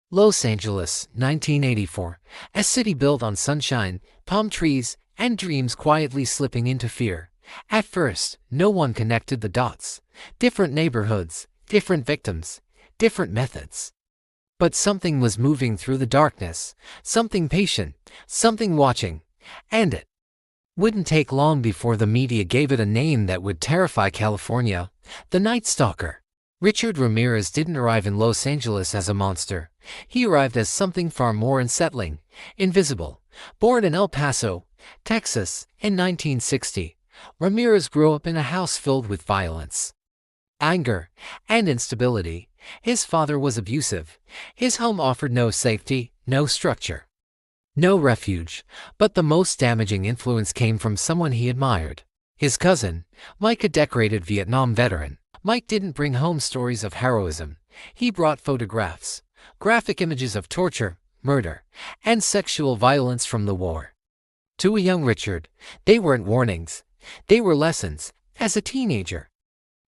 Los Angeles, 1984. A city built on sunshine, palm trees, and dreams quietly slipping into fear. At first, no one connected the dots. Different neighborhoods, different victims, different methods. But something was moving through the darkness, something patient, something watching, and it wouldn't take long before the media gave it a name that would terrify California: the Night Stalker. Richard Ramirez didn't arrive in Los Angeles as a monster. He arrived as something far more unsettling, invisible. Born in El Paso, Texas, in 1960, Ramirez grew up in a house filled with violence, anger, and instability. His father was abusive. His home offered no safety, no structure, no refuge. But the most damaging influence came from someone he admired: his cousin, Mike, a decorated Vietnam veteran. Mike didn't bring home stories of heroism. He brought photographs, graphic images of torture, murder, and sexual violence from the war. To a young Richard, they weren't warnings. They were lessons. As a teenager,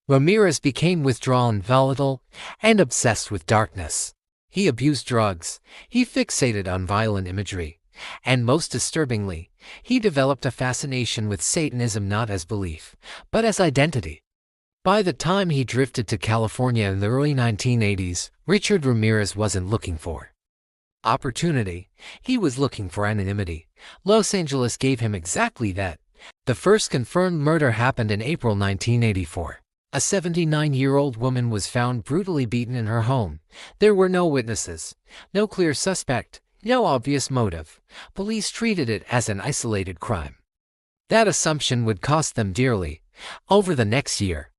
Ramirez became withdrawn, volatile, and obsessed with darkness. He abused drugs. He fixated on violent imagery. And most disturbingly, he developed a fascination with Satanism, not as belief, but as identity. By the time he drifted to California in the early 1980s, Richard Ramirez wasn't looking for opportunity. He was looking for anonymity. Los Angeles gave him exactly that. The first confirmed murder happened in April 1984. A 79-year-old woman was found brutally beaten in her home. There were no witnesses, no clear suspect, no obvious motive. Police treated it as an isolated crime. That assumption would cost them dearly. Over the next year,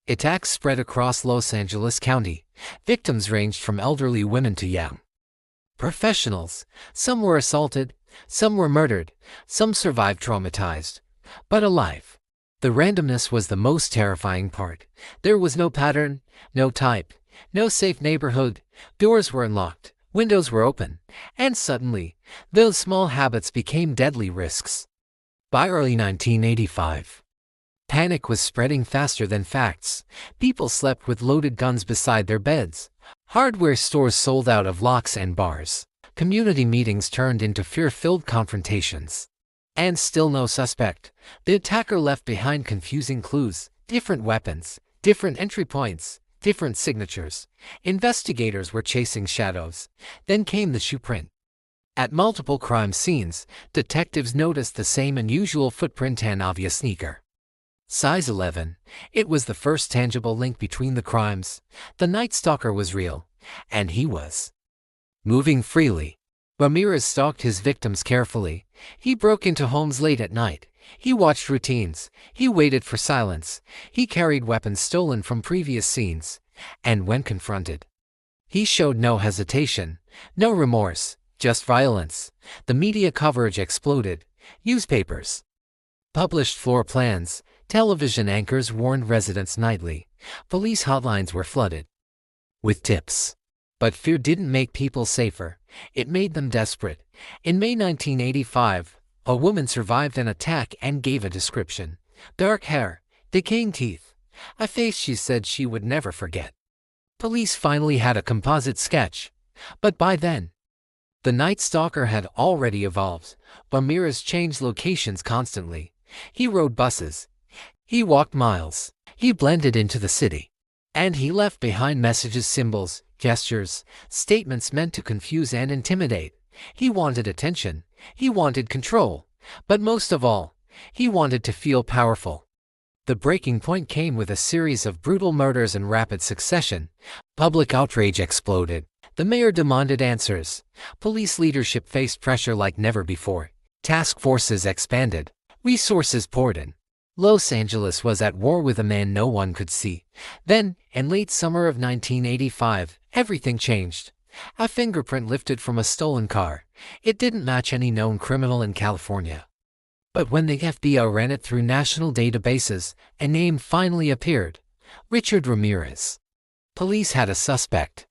attacks spread across Los Angeles County. Victims ranged from elderly women to young professionals. Some were assaulted, some were murdered, some survived traumatized, but alive. The randomness was the most terrifying part. There was no pattern, no type, no safe neighborhood. Doors were unlocked, windows were open, and suddenly, those small habits became deadly risks. By early 1985, panic was spreading faster than facts. People slept with loaded guns beside their beds. Hardware stores sold out of locks and bars. Community meetings turned into fear-filled confrontations. And still no suspect. The attacker left behind confusing clues: different weapons, different entry points, different signatures. Investigators were chasing shadows. Then came the shoe print. At multiple crime scenes, detectives noticed the same unusual footprint: an obvious sneaker. Size 11. It was the first tangible link between the crimes. The Night Stalker was real, and he was moving freely. Ramirez stalked his victims carefully. He broke into homes late at night. He watched routines. He waited for silence. He carried weapons stolen from previous scenes. And when confronted, he showed no hesitation, no remorse, just violence. The media coverage exploded. Newspapers published floor plans. Television anchors warned residents nightly. Police hotlines were flooded with tips. But fear didn't make people safer. It made them desperate. In May 1985, a woman survived an attack and gave a description: dark hair, decaying teeth, a face she said she would never forget. Police finally had a composite sketch. But by then, the Night Stalker had already evolved. Ramirez changed locations constantly. He rode buses. He walked miles. He blended into the city. And he left behind messages, symbols, gestures, statements meant to confuse and intimidate. He wanted attention. He wanted control. But most of all, he wanted to feel powerful. The breaking point came with a series of brutal murders in rapid succession. Public outrage exploded. The mayor demanded answers. Police leadership faced pressure like never before. Task forces expanded. Resources poured in. Los Angeles was at war with a man no one could see. Then, in late summer of 1985, everything changed. A fingerprint lifted from a stolen car. It didn't match any known criminal in California. But when the FBI ran it through national databases, a name finally appeared: Richard Ramirez. Police had a suspect,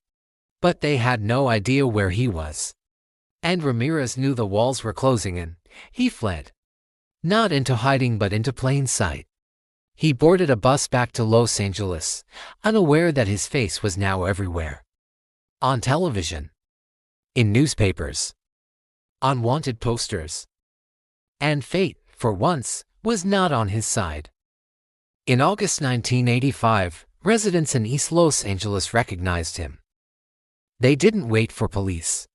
but they had no idea where he was. And Ramirez knew the walls were closing in. He fled. Not into hiding, but into plain sight. He boarded a bus back to Los Angeles, unaware that his face was now everywhere. On television, in newspapers, on wanted posters. And fate, for once, was not on his side. In August 1985, residents in East Los Angeles recognized him. They didn't wait for police.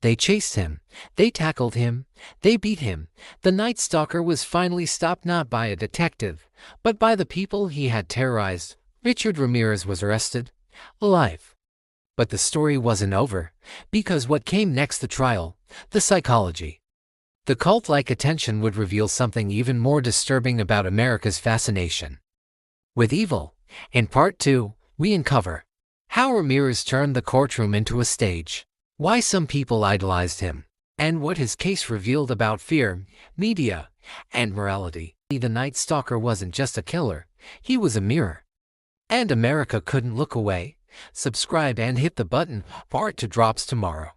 They chased him, they tackled him, they beat him. The Night Stalker was finally stopped not by a detective, but by the people he had terrorized. Richard Ramirez was arrested, alive. But the story wasn't over, because what came next, the trial, the psychology. The cult-like attention would reveal something even more disturbing about America's fascination with evil. In Part 2, we uncover how Ramirez turned the courtroom into a stage, why some people idolized him, and what his case revealed about fear, media, and morality. The Night Stalker wasn't just a killer, he was a mirror. And America couldn't look away. Subscribe and hit the button. Part 2 drops tomorrow.